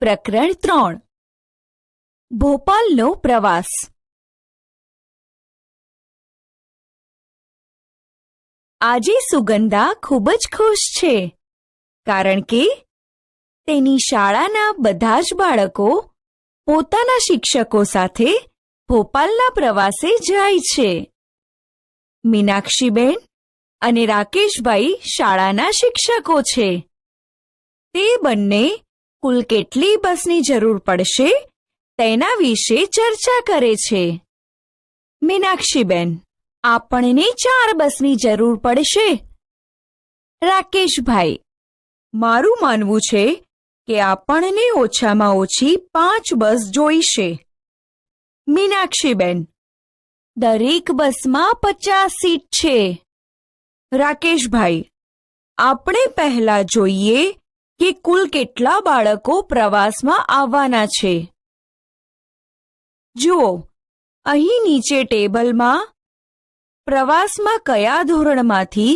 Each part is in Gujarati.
પ્રકરણ 3 ભોપાલનો પ્રવાસ. આજે સુગંધા ખૂબ જ ખુશ છે, કારણ કે તેની શાળાના બધા જ બાળકો પોતાના શિક્ષકો સાથે ભોપાલના પ્રવાસે જાય છે. મીનાક્ષીબેન અને રાકેશભાઈ શાળાના શિક્ષકો છે. તે બંને કુલ કેટલી બસની જરૂર પડશે તેના વિશે ચર્ચા કરે છે. મીનાક્ષીબેન: આપણને 4 બસની જરૂર પડશે. રાકેશભાઈ: મારું માનવું છે કે આપણને ઓછામાં ઓછી 5 બસ જોઈશે. મીનાક્ષીબેન: દરેક બસમાં 50 સીટ છે. રાકેશભાઈ: આપણે પહેલા જોઈએ કે કુલ કેટલા બાળકો પ્રવાસમાં આવવાના છે. જુઓ, અહીં નીચે ટેબલમાં પ્રવાસમાં કયા ધોરણમાંથી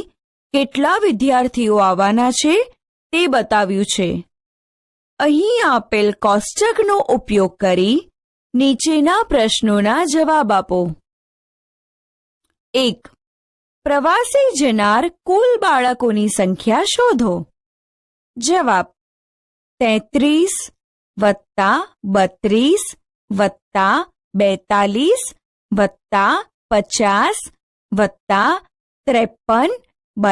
કેટલા વિદ્યાર્થીઓ આવવાના છે તે બતાવ્યું છે. અહીં આપેલ કોષ્ટકનો ઉપયોગ કરી નીચેના પ્રશ્નોના જવાબ આપો. 1. પ્રવાસે જનાર કુલ બાળકોની સંખ્યા શોધો. જવાબ: 33 + 32 + 42 + 50 + 53 =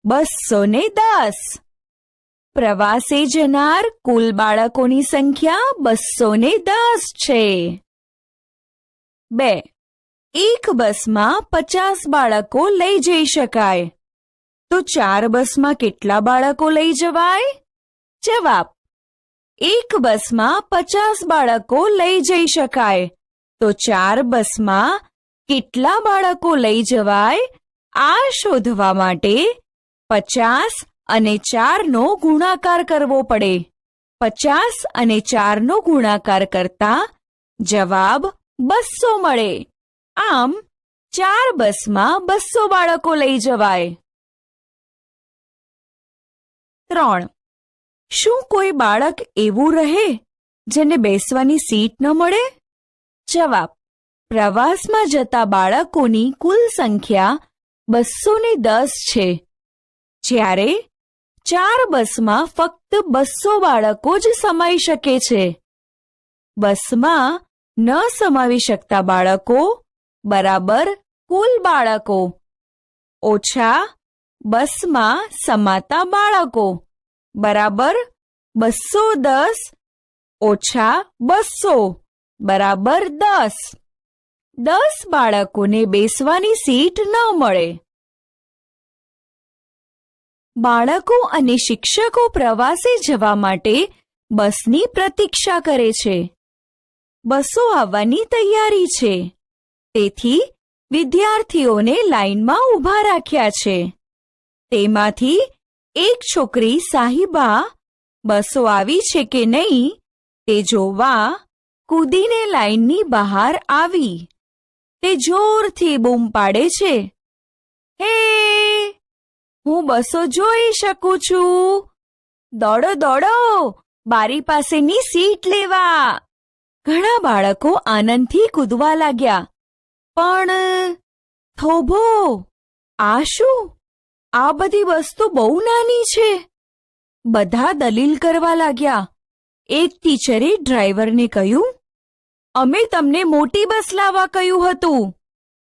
210. પ્રવાસે જનાર કુલ બાળકોની સંખ્યા 210 છે. 2. એક બસમાં 50 બાળકો લઈ જઈ શકાય, તો 4 બસમાં કેટલા બાળકો લઈ જવાય? જવાબ: એક બસમાં 50 બાળકો લઈ જઈ શકાય, તો 4 બસમાં કેટલા બાળકો લઈ જવાય? આ શોધવા માટે 50 અને 4નો ગુણાકાર કરવો પડે. 50 અને 4નો ગુણાકાર કરતા જવાબ 200 મળે. આમ 4 બસમાં 200 બાળકો લઈ જવાય. 3. શું કોઈ બાળક એવું રહે જેને બેસવાની સીટ ન મળે? જવાબ: પ્રવાસમાં જતા બાળકોની કુલ સંખ્યા 210 છે, જ્યારે 4 બસમાં ફક્ત 200 બાળકો જ સમાઈ શકે છે. બસમાં ન સમાવી શકતા બાળકો બરાબર કુલ બાળકો ઓછા બસમાં સમાતા બાળકો બરાબર 210 ઓછા 200 બરાબર 10. 10 બાળકોને બેસવાની સીટ ન મળે. બાળકો અને શિક્ષકો પ્રવાસે જવા માટે બસની પ્રતીક્ષા કરે છે. બસો આવવાની તૈયારી છે, તેથી વિદ્યાર્થીઓને લાઇનમાં ઊભા રાખ્યા છે. તેમાંથી એક છોકરી સાહિબા બસો આવી છે કે નહીં તે જોવા કૂદીને લાઇનની બહાર આવી. તે જોરથી બૂમ પાડે છે, હે, હું બસો જોઈ શકું છું. દોડો દોડો બારી પાસેની સીટ લેવા. ઘણા બાળકો આનંદથી કૂદવા લાગ્યા. પણ થોભો, આ શું? આ બધી વસ્તુ બહુ નાની છે. બધા દલીલ કરવા લાગ્યા. એક ટીચરે ડ્રાઈવરને કહ્યું, અમે તમને મોટી બસ લાવવા કહ્યું હતું.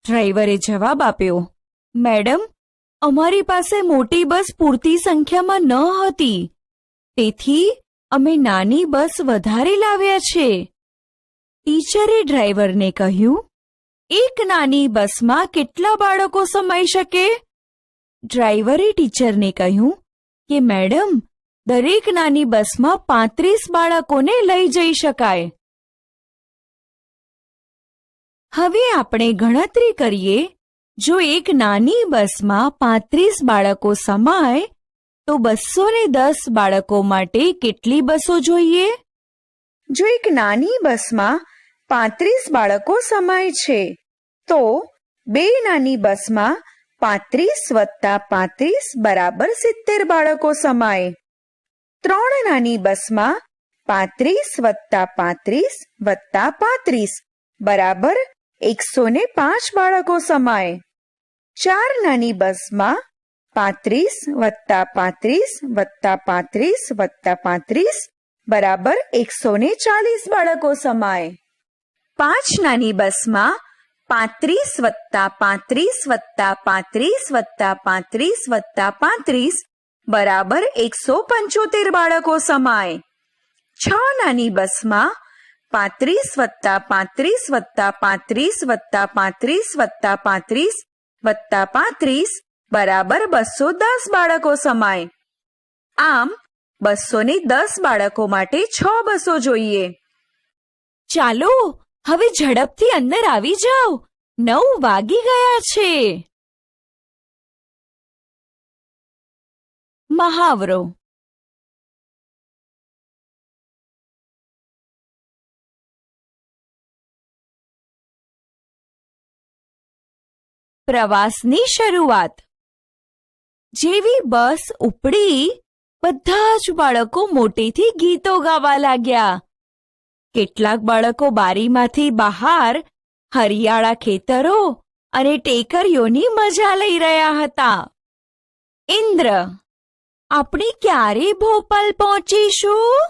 ડ્રાઈવરે જવાબ આપ્યો, મેડમ, અમારી પાસે મોટી બસ પૂરતી સંખ્યામાં ન હતી, તેથી અમે નાની બસ વધારે લાવ્યા છે. ટીચરે ડ્રાઈવરને કહ્યું, એક નાની બસમાં કેટલા બાળકો સમાઈ શકે? ડ્રાઈવરે ટીચરને કહ્યું કે મેડમ, દરેક નાની બસમાં 35 બાળકોને લઈ જઈ શકાય. હવે આપણે ગણતરી કરીએ. જો એક નાની બસમાં 35 બાળકો સમાય તો 210 બાળકો માટે કેટલી બસો જોઈએ? જો એક નાની બસમાં 35 બાળકો સમાય છે, તો 2 નાની બસમાં 35 + 35 = 70 બાળકો સમાય. 3 નાની બસમાં 35 વત્તા 35 વત્તા 35 બરાબર 105 બાળકો સમાય. 4 નાની બસમાં 35 વત્તા 35 વત્તા 35 વત્તા 35 બરાબર 140 બાળકો સમાય. 5 નાની બસમાં 35 વત્તા 35 વત્તા 35 વત્તા 35 વત્તા 35 બરાબર 175 બાળકો સમાય. 6 નાની બસમાં 35 વત્તા 35 વત્તા 35 વત્તા 35 વત્તા 35 વત્તા 35 બરાબર 210 બાળકો સમાય. આમ 210 બાળકો માટે 6 બસો જોઈએ. ચાલો હવે ઝડપથી અંદર આવી જાઓ, 9 વાગી ગયા છે. મહાવરો. પ્રવાસની શરૂઆત. જેવી બસ ઉપડી બધા જ બાળકો મોટેથી ગીતો ગાવા લાગ્યા. કેટલાક બાળકો બારીમાંથી બહાર હરિયાળા ખેતરો અને ટેકરીઓની મજા લઈ રહ્યા હતા. ઇન્દ્ર, આપણે ક્યારે ભોપાલ પહોંચીશું?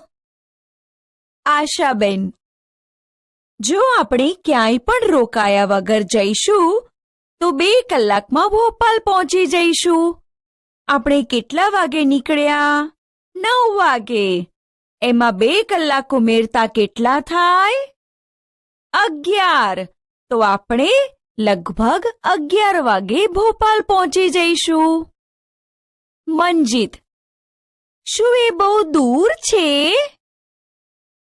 આશાબેન, જો આપણે ક્યાંય પણ રોકાયા વગર જઈશું તો 2 કલાકમાં ભોપાલ પહોંચી જઈશું. આપણે કેટલા વાગે નીકળ્યા? 9 વાગે. એમાં 2 કલાક ઉમેરતા કેટલા થાય? 11. તો આપણે લગભગ 11 વાગે ભોપાલ પહોંચી જઈશું. મંજીત, શું એ બહુ દૂર છે?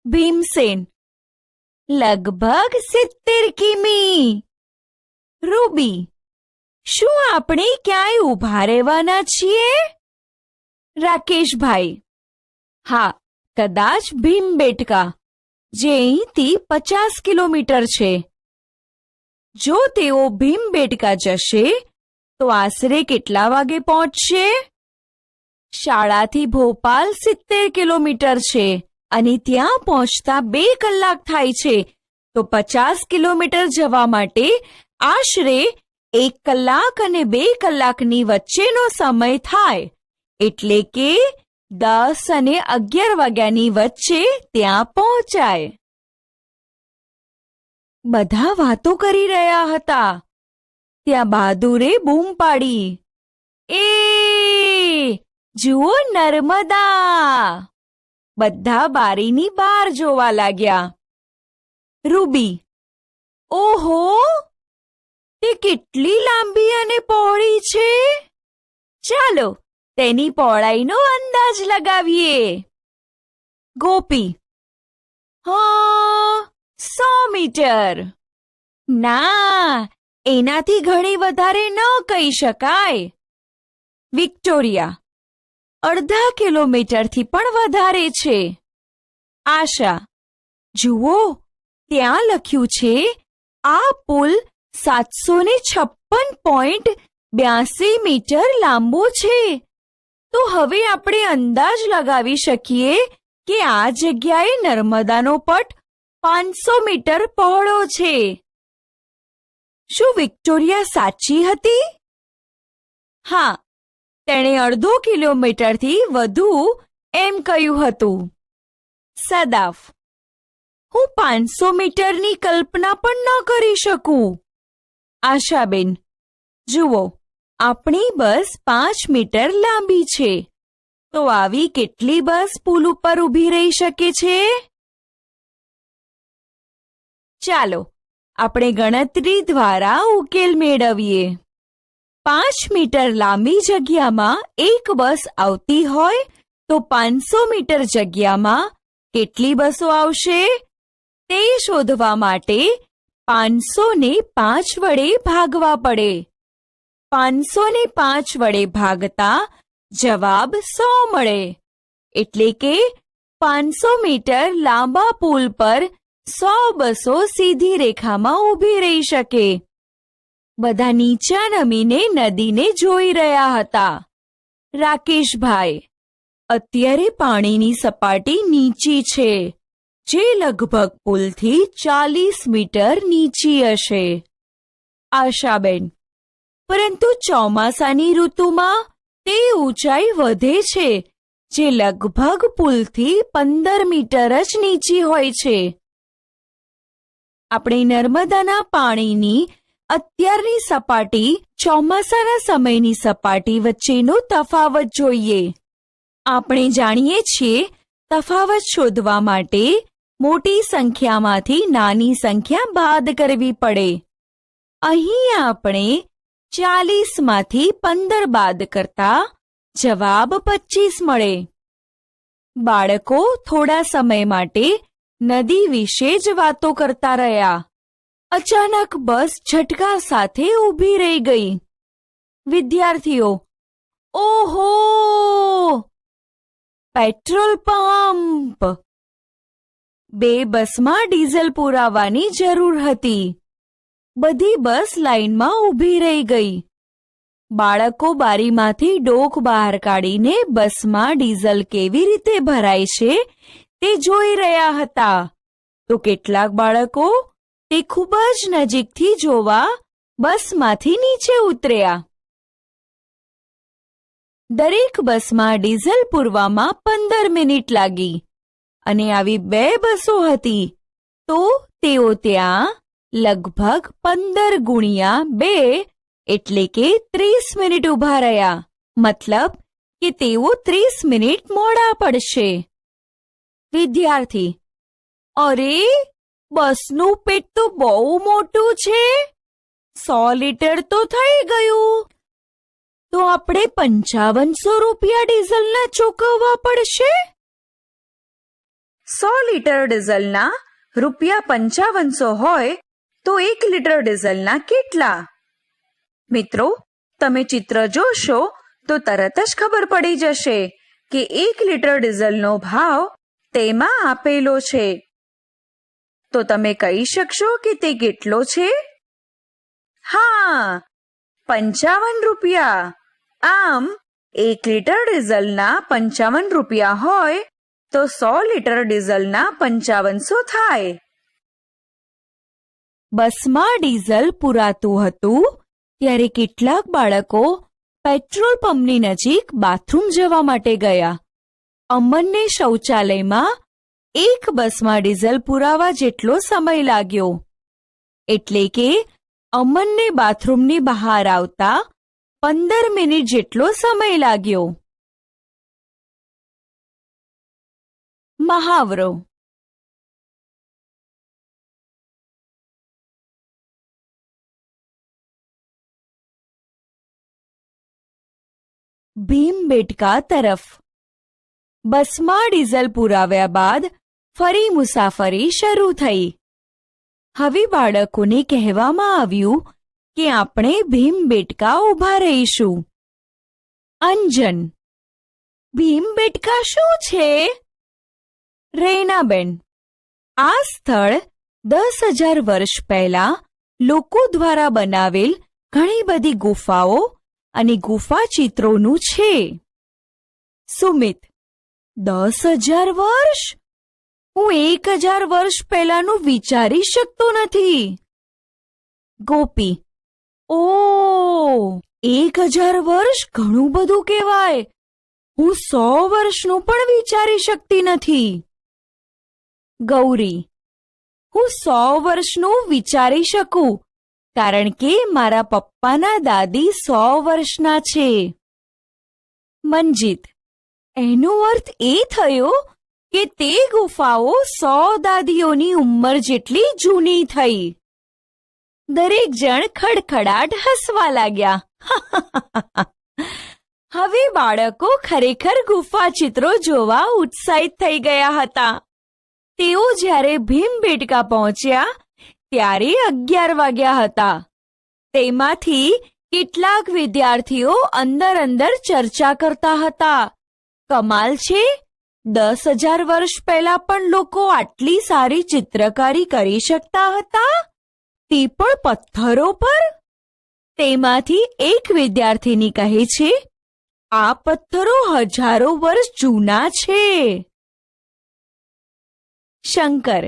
ભીમસેન, લગભગ 70 કિમી. રૂબી, શું આપણે ક્યાંય ઊભા રહેવાના છીએ? રાકેશભાઈ, હા, કદાચ ભીમબેટકા, જે અહીંથી 50 કિલોમીટર છે. જો તેઓ ભીમબેટકા જશે તો આશરે કેટલા વાગે પહોંચશે? શાળાથી ભોપાલ 70 કિલોમીટર છે અને ત્યાં પહોંચતા 2 કલાક થાય છે. તો 50 કિલોમીટર જવા માટે આશરે 1 કલાક અને 2 કલાકની વચ્ચેનો સમય થાય. એટલે કે 10 અને 11 વાગ્યાની વચ્ચે ત્યાં પહોંચાય. બધા વાતો કરી રહ્યા હતા. ત્યાં બહાદુરે બૂમ પાડી, એ જુઓ નર્મદા! બધા બારીની બહાર જોવા લાગ્યા. રૂબી, ઓહો, તે કેટલી લાંબી અને પહોળી છે! ચાલો તેની પહોળાઈનો અંદાજ લગાવીએ. ગોપી, હા, 100 મીટર. ના, એનાથી ઘણી વધારે ન કહી શકાય. વિક્ટોરિયા, અડધા કિલોમીટરથી પણ વધારે છે. આશા, જુઓ, ત્યાં લખ્યું છે આ પુલ 756.82 મીટર લાંબો છે. તો હવે આપણે અંદાજ લગાવી શકીએ કે આ જગ્યાએ નર્મદાનો પટ 500 મીટર પહોળો છે. શું વિક્ટોરિયા સાચી હતી? હા, તેણે અડધો કિલોમીટરથી વધુ એમ કહ્યું હતું. સદાફ, હું 500 મીટરની કલ્પના પણ ન કરી શકું. આશાબેન, જુઓ, આપણી બસ 5 મીટર લાંબી છે. તો આવી કેટલી બસ પુલ ઉપર ઊભી રહી શકે છે? ચાલો આપણે ગણતરી દ્વારા ઉકેલ મેળવીએ. 5 મીટર લાંબી જગ્યામાં એક બસ આવતી હોય તો 500 મીટર જગ્યામાં કેટલી બસો આવશે? તે શોધવા માટે 500 ને 5 વડે ભાગવા પડે. 500 ને 5 વડે ભાગતા જવાબ 100 મળે. એટલે કે 500 મીટર લાંબા પુલ પર 100 બસો સીધી રેખામાં ઊભી રહી શકે. બધા નીચા નમીને નદીને જોઈ રહ્યા હતા. રાકેશભાઈ, અત્યારે પાણીની સપાટી નીચી છે, જે લગભગ પુલથી 40 મીટર નીચી હશે. આશાબેન: પરંતુ ચોમાસાની ઋતુમાં તે ઊંચાઈ વધે છે, જે લગભગ પુલથી 15 મીટર જ નીચી હોય છે. આપણે નર્મદાના પાણીની અત્યારની સપાટી ચોમાસાના સમયની સપાટી વચ્ચેનો તફાવત જોઈએ. આપણે જાણીએ છીએ, તફાવત શોધવા માટે મોટી સંખ્યામાંથી નાની સંખ્યા બાદ કરવી પડે. અહીં આપણે 40માંથી 15 બાદ કરતા જવાબ 25 મળે. બાળકો થોડા સમય માટે નદી વિશે જ વાતો કરતા રહ્યા. અચાનક બસ ઝટકા સાથે ઊભી રહી ગઈ. વિદ્યાર્થીઓ: ઓહો! Petrol pump! 2 બસમાં ડીઝલ પુરાવાની જરૂર હતી. બધી બસ લાઈનમાં ઊભી રહી ગઈ. બાળકો બારીમાંથી ડોક બહાર કાઢીને બસમાં ડીઝલ કેવી રીતે ભરાય છે તે જોઈ રહ્યા હતા. તો કેટલાક બાળકો તે ખૂબ જ નજીકથી જોવા બસમાંથી નીચે ઉતર્યા. દરેક બસમાં ડીઝલ પૂરવામાં 15 મિનિટ લાગી અને આવી 2 બસો હતી, તો તેઓ ત્યાં લગભગ 15 ગુણ્યા 2 એટલે કે 30 મિનિટ ઊભા રહ્યા. મતલબ કે તેઓ 30 મિનિટ મોડા પડશે. વિદ્યાર્થી: અરે, બસનું પેટ તો બહુ મોટું છે. 100 લીટર તો થઈ ગયું. તો આપણે 5500 રૂપિયા ડીઝલના ચૂકવવા પડશે. 100 લીટર ડીઝલના રૂપિયા 5500 હોય તો 1 લીટર ડીઝલના કેટલા? મિત્રો, તમે ચિત્ર જોશો તો તરત જ ખબર પડી જશે કે 1 લીટર ડીઝલનો ભાવ તેમાં આપેલો છે. તો તમે કહી શકશો કે તે કેટલો છે? હા, 55 રૂપિયા. આમ 1 લીટર ડીઝલના 55 રૂપિયા હોય તો 100 લીટર ડીઝલના 5500 થાય. બસમાં ડીઝલ પુરાતું હતું ત્યારે કેટલાક બાળકો પેટ્રોલ પંપની નજીક બાથરૂમ જવા માટે ગયા. અમનને શૌચાલયમાં 1 બસમાં ડીઝલ પુરાવા જેટલો સમય લાગ્યો. એટલે કે અમનને બાથરૂમની બહાર આવતા 15 મિનિટ જેટલો સમય લાગ્યો. મહાવરો: ભીમબેટકા તરફ. બસમાં ડીઝલ પુરાવ્યા બાદ ફરી મુસાફરી શરૂ થઈ. હવે બાળકોને કહેવામાં આવ્યું કે આપણે ભીમબેટકા ઊભા રહીશું. અંજન: ભીમબેટકા શું છે? રૈનાબેન: આ સ્થળ 10,000 વર્ષ પહેલા લોકો દ્વારા બનાવેલ ઘણી બધી ગુફાઓ અને ગુફા ચિત્રોનું છે. સુમિત: 10,000 વર્ષ? હું 1,000 વર્ષ પહેલાનું વિચારી શકતો નથી. ગોપી: ઓ, 1,000 વર્ષ ઘણું બધું કહેવાય. હું 100 વર્ષનું પણ વિચારી શકતી નથી. ગૌરી: હું 100 વર્ષનું વિચારી શકું, કારણ કે મારા પપ્પાના દાદી 100 વર્ષના છે. મંજીત: એનો અર્થ એ થયો કે તે ગુફાઓ 100 દાદીઓની ઉંમર જેટલી જૂની થઈ. દરેક જણ ખડખડાટ હસવા લાગ્યા. હવે બાળકો ખરેખર ગુફા ચિત્રો જોવા ઉત્સાહિત થઈ ગયા હતા. તેઓ જ્યારે ભીમબેટકા પહોંચ્યા ત્યારે 11 વાગ્યા હતા. તેમાંથી કેટલાક વિદ્યાર્થીઓ અંદર ચર્ચા કરતા હતા. કમાલ છે, 10,000 વર્ષ પહેલા પણ લોકો આટલી સારી ચિત્રકારી કરી શકતા હતા, તે પણ પથ્થરો પર. તેમાંથી એક વિદ્યાર્થીની કહે છે, આ પથ્થરો હજારો વર્ષ જૂના છે. શંકર: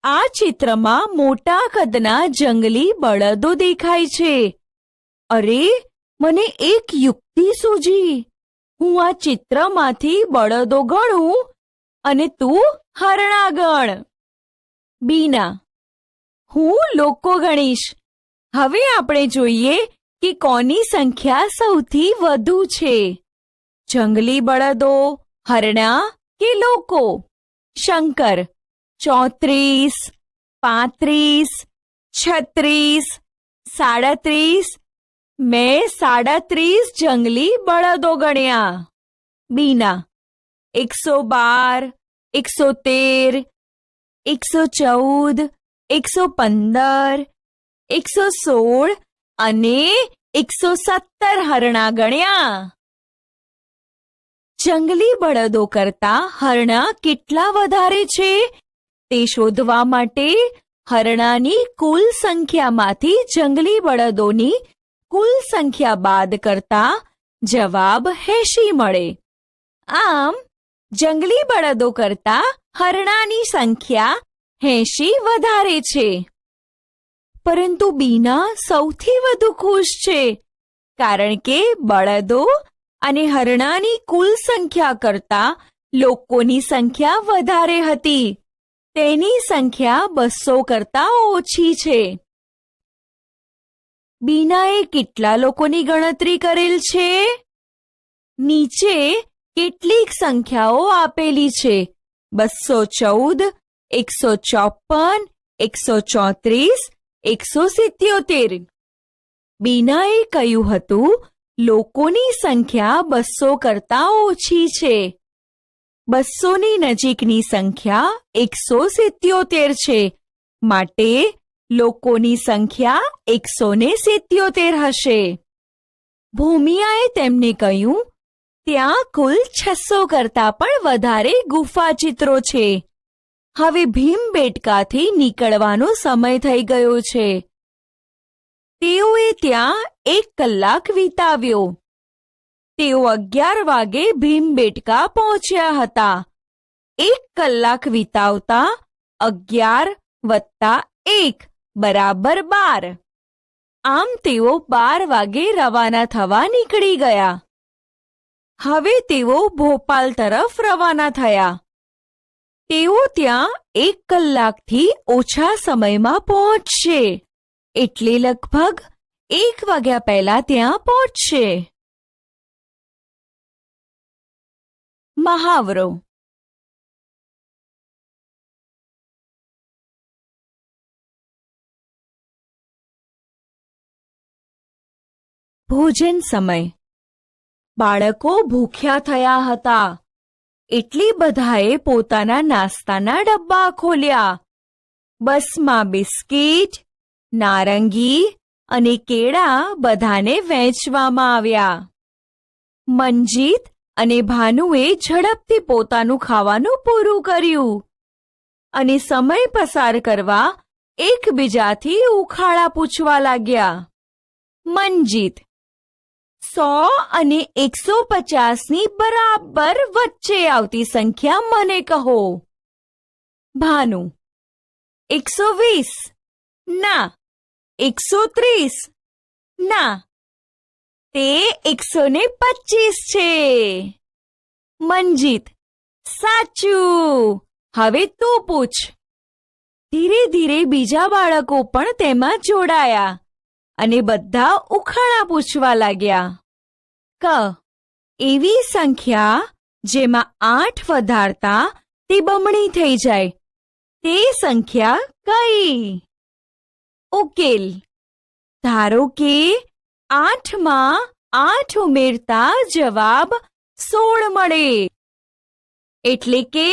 આ ચિત્રમાં મોટા કદના જંગલી બળદો દેખાય છે. અરે, મને એક યુક્તિ સૂજી. હું આ ચિત્રમાંથી બળદો ગણું અને તું હરણા ગણ. બીના: હું લોકો ગણીશ. હવે આપણે જોઈએ કે કોની સંખ્યા સૌથી વધુ છે. જંગલી બળદો, હરણા કે લોકો? શંકર: 34, 35, 36, 37. મેં 37 જંગલી બળદો ગણ્યા. બીના: 112, 113, 114, 115, 116 અને 117 હરણા ગણ્યા. જંગલી બળદો કરતા હરણા કેટલા વધારે છે તે શોધવા માટે હરણાની કુલ સંખ્યામાંથી જંગલી બળદોની કુલ સંખ્યા બાદ કરતા જવાબ 80 મળે. આમ જંગલી બળદો કરતા હરણાની સંખ્યા 80 વધારે છે. પરંતુ બીના સૌથી વધુ ખુશ છે, કારણ કે બળદો અને હરણાની કુલ સંખ્યા કરતા લોકોની સંખ્યા વધારે હતી. તેની સંખ્યા 200 કરતા ઓછી છે. બીનાએ કેટલા લોકોની ગણતરી કરેલ છે? નીચે કેટલીક સંખ્યાઓ આપેલી છે: 214, 154, 134, 177. બીનાએ કહ્યું હતું લોકોની સંખ્યા 200 કરતા ઓછી છે. 200ની નજીકની સંખ્યા 177 છે, માટે લોકોની સંખ્યા 177 હશે. ભૂમિયાએ તેમને કહ્યું ત્યાં કુલ 600 કરતા પણ વધારે ગુફા ચિત્રો છે. હવે ભીમબેટકાથી નીકળવાનો સમય થઈ ગયો છે. તેઓએ ત્યાં 1 કલાક વિતાવ્યો. તેઓ 11 વાગે ભીમબેટકા પહોંચ્યા હતા. 1 કલાક વિતાવતા 11 + 1 બરાબર 12. આમ તેઓ 12 વાગે રવાના થવા નીકળી ગયા. હવે તેઓ ભોપાલ તરફ રવાના થયા. તેઓ ત્યાં 1 કલાકથી ઓછા સમયમાં પહોંચશે, એટલે લગભગ 1 વાગ્યા પહેલા ત્યાં પહોંચશે. મહાવરો: ભોજન સમય. બાળકો ભૂખ્યા થયા હતા, એટલે બધાએ પોતાના નાસ્તાના ડબ્બા ખોલ્યા. બસમાં બિસ્કીટ, નારંગી અને કેળા બધાને વહેંચવામાં આવ્યા. મંજીત અને ભાનુએ ઝડપથી પોતાનું ખાવાનું પૂરું કર્યું અને સમય પસાર કરવા એકબીજાથી ઉખાડા પૂછવા લાગ્યા. મંજીત: 100 અને 150ની બરાબર વચ્ચે આવતી સંખ્યા મને કહો. ભાનુ: 120. ના. 130. ના. તે 125 છે. મંજીત: સાચું. હવે તું પૂછ. ધીરે ધીરે બીજા બાળકો પણ તેમાં જોડાયા અને બધા ઉખાણા પૂછવા લાગ્યા. ક. એવી સંખ્યા જેમાં 8 વધારતા તે બમણી થઈ જાય, તે સંખ્યા કઈ? ઉકેલ. ધારો કે 8માં 8 ઉમેરતા જવાબ 16 મળે, એટલે કે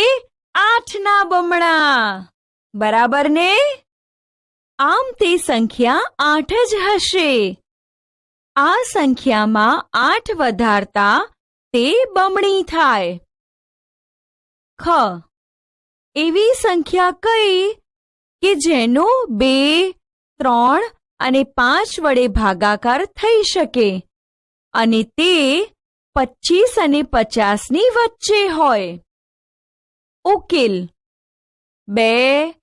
8ના બમણા. બરાબર ને? આમ તે સંખ્યા 8 જ હશે. આ સંખ્યામાં 8 વધારતા તે બમણી થાય. ખ. એવી સંખ્યા કઈ કે જેનો 2, 3 અને 5 વડે ભાગાકાર થઈ શકે અને તે 25 અને 50ની વચ્ચે હોય. ઉકેલ: 2,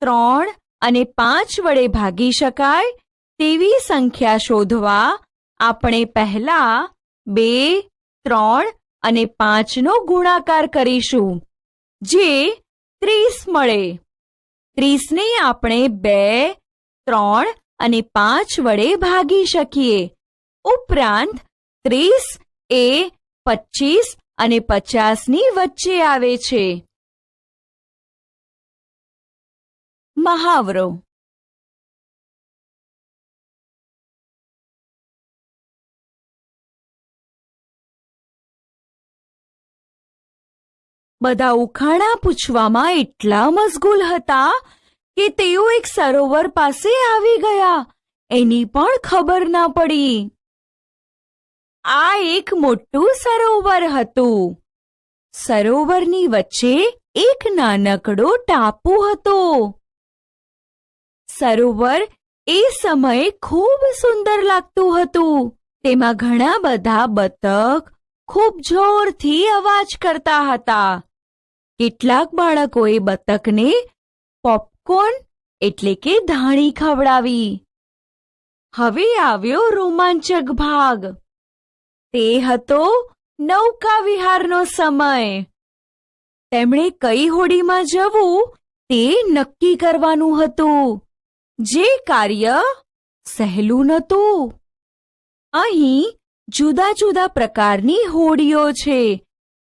3 અને 5 વડે ભાગી શકાય તેવી સંખ્યા શોધવા આપણે પહેલા 2, 3 અને 5નો ગુણાકાર કરીશું, જે 30 મળે. 30ને આપણે 2, 3 અને 5 વડે ભાગી શકીએ. ઉપરાંત 30 એ 25 અને 50ની વચ્ચે આવે છે. મહાવરો: બધા ઉખાણા પૂછવામાં એટલા મશગુલ હતા કે તેઓ એક સરોવર પાસે આવી ગયા, એની પણ ખબર ના પડી. આ એક મોટું સરોવર હતું. સરોવરની વચ્ચે એક નાનકડો ટાપુ હતો. સરોવર એ સમયે ખૂબ સુંદર લાગતું હતું. તેમાં ઘણા બધા બતક ખૂબ જોરથી અવાજ કરતા હતા. કેટલાક બાળકોએ બતકને પોપકોર્ન એટલે કે ધાણી ખવડાવી. હવે આવ્યો રોમાંચક ભાગ. તે હતો નૌકા વિહારનો સમય. તેમણે કઈ હોડીમાં જવું તે નક્કી કરવાનું હતું, જે કાર્ય સહેલું નહોતું. અહીં જુદા જુદા પ્રકારની હોડીઓ છે.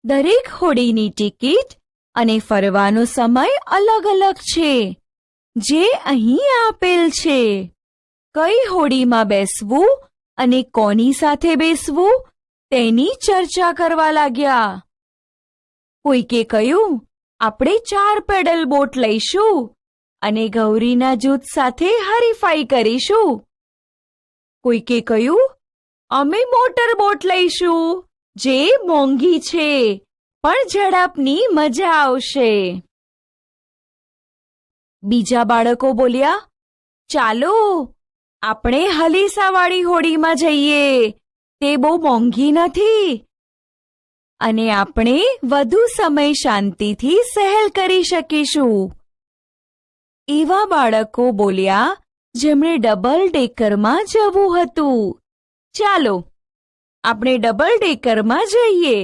દરેક હોડીની ટિકિટ અને ફરવાનો સમય અલગ અલગ છે, જે અહીં આપેલ છે. કઈ હોડીમાં બેસવું અને કોની સાથે બેસવું તેની ચર્ચા કરવા લાગ્યા. કોઈકે કહ્યું, આપણે 4 પેડલ બોટ લઈશું અને ગૌરીના જૂથ સાથે હરીફાઈ કરીશું. કોઈકે કહ્યું, અમે મોટર બોટ લઈશું, જે મોંઘી છે પણ ઝડપની મજા આવશે. બીજા બાળકો બોલ્યા, ચાલો આપણે હલીસાવાળી હોડીમાં જઈએ, તે બહુ મોંઘી નથી અને આપણે વધુ સમય શાંતિથી સહેલ કરી શકીશું. એવા બાળકો બોલ્યા જેમણે ડબલ ડેકરમાં જવું હતું. ચાલો આપણે ડબલ ડેકરમાં જઈએ,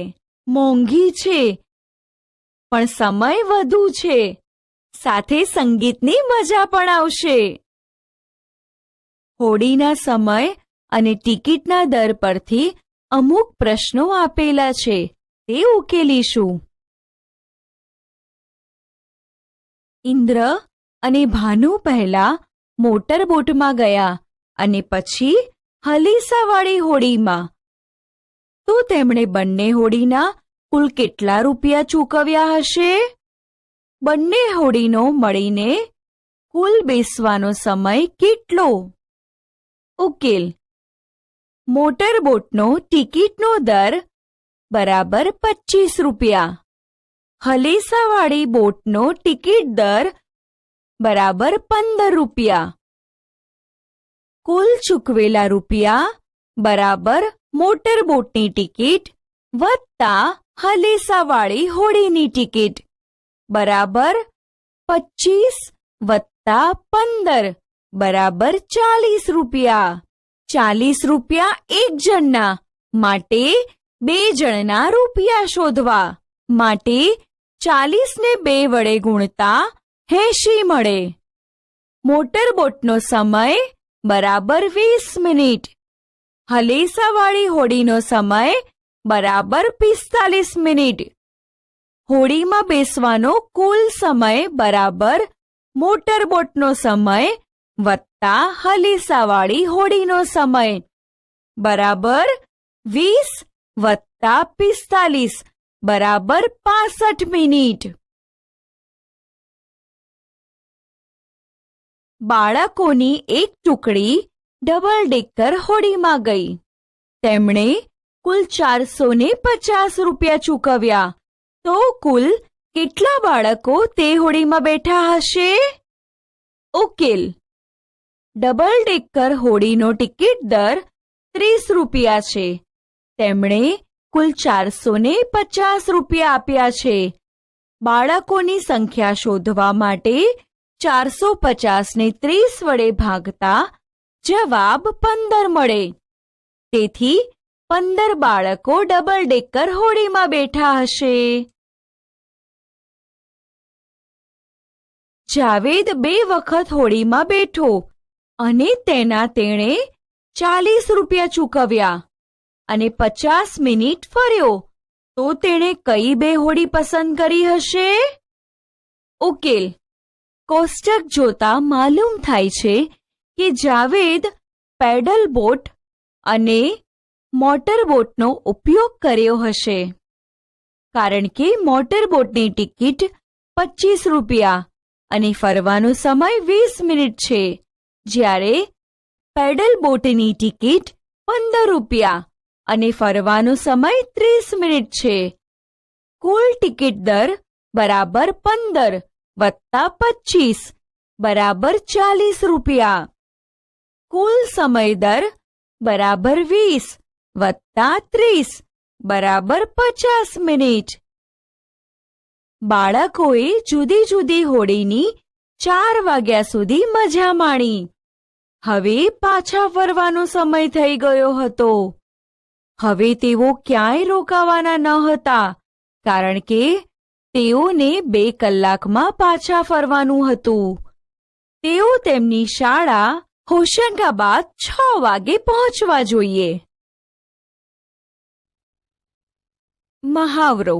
મોંઘી છે પણ સમય વધુ છે, સાથે સંગીતની મજા પણ આવશે. હોડીના સમય અને ટિકિટના દર પરથી અમુક પ્રશ્નો આપેલા છે, તે ઉકેલીશું. ઇન્દ્ર અને ભાનુ પહેલા મોટર બોટમાં ગયા અને પછી હલીસાવાળી હોડીમાં. તો તેમણે બંને હોડીના કુલ કેટલા રૂપિયા ચૂકવ્યા હશે? બંને હોડીનો મળીને કુલ બેસવાનો સમય કેટલો? ઉકેલ: મોટર બોટનો ટિકિટનો દર બરાબર 25 રૂપિયા. હલેસાવાળી બોટનો ટિકિટ દર બરાબર 15 રૂપિયા. કુલ ચૂકવેલા રૂપિયા બરાબર મોટર બોટની ટિકિટ વત્તા હલેસાવાળી હોડીની ટિકિટ બરાબર 25 વત્તા 15 બરાબર 40 રૂપિયા. 40 રૂપિયા એક જણના, માટે 2 જણના રૂપિયા શોધવા માટે 40ને 2 વડે ગુણતા 80 મળે. મોટર બોટનો સમય બરાબર 20 મિનિટ. હલેસાવાળી હોડીનો સમય બરાબર 45 મિનિટ. હોડીમાં બેસવાનો કુલ સમય બરાબર મોટર બોટનો સમય વત્તા હલેસાવાળી હોડીનો સમય બરાબર 20 વત્તા 45 બરાબર 65 મિનિટ. બાળકોની એક ટુકડી ડબલ ડેકર હોડીમાં ગઈ. તેમણે કુલ 450 રૂપિયા ચૂકવ્યા. તો કુલ કેટલા બાળકો તે હોડીમાં બેઠા હશે? ઉકેલ: ડબલ ડેકર હોડીનો ટિકિટ દર 30 રૂપિયા છે. તેમણે કુલ 450 રૂપિયા આપ્યા છે. બાળકોની સંખ્યા શોધવા માટે 450 ને 30 વડે ભાગતા જવાબ 15 મળે. તેથી 15 બાળકો ડબલ ડેકર હોડીમાં બેઠા હશે. જાવેદ 2 વખત હોડીમાં બેઠો અને તેણે 40 રૂપિયા ચૂકવ્યા અને 50 મિનિટ ફર્યો, તો તેણે કઈ 2 હોડી પસંદ કરી હશે? ઉકેલ. કોષ્ટક જોતા માલુમ થાય છે કે જાવેદ પેડલ બોટ અને મોટર બોટનો ઉપયોગ કર્યો હશે, કારણ કે મોટર બોટની ટિકિટ 25 રૂપિયા અને ફરવાનો સમય 20 મિનિટ છે, જ્યારે પેડલ બોટની ટિકિટ 15 રૂપિયા અને ફરવાનો સમય 30 મિનિટ છે. કુલ ટિકિટ દર બરાબર 15 વત્તા 25 બરાબર 40 રૂપિયા. કુલ સમય દર બરાબર 20 વત્તા 30 બરાબર 50 મિનિટ. બાળકોએ જુદી જુદી હોડીની 4 વાગ્યા સુધી મજા માણી. હવે પાછા ફરવાનો સમય થઈ ગયો હતો. હવે તેઓ ક્યાંય રોકાવાના ન હતા, કારણ કે તેઓને 2 કલાકમાં પાછા ફરવાનું હતું. તેઓ તેમની શાળા હોશંગાબાદ 6 વાગે પહોંચવા જોઈએ. મહાવરો.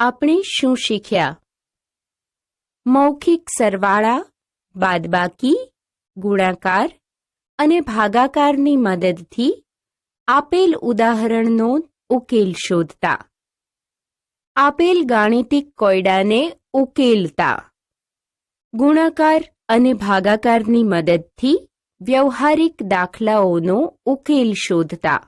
આપણે શું શીખ્યા? મૌખિક સરવાળા, બાદબાકી, ગુણાકાર અને ભાગાકારની મદદથી આપેલ ઉદાહરણનો ઉકેલ શોધતા. આપેલ ગાણિતિક કોયડાને ઉકેલતા. ગુણાકાર અને ભાગાકારની મદદથી વ્યવહારિક દાખલાઓનો ઉકેલ શોધતા.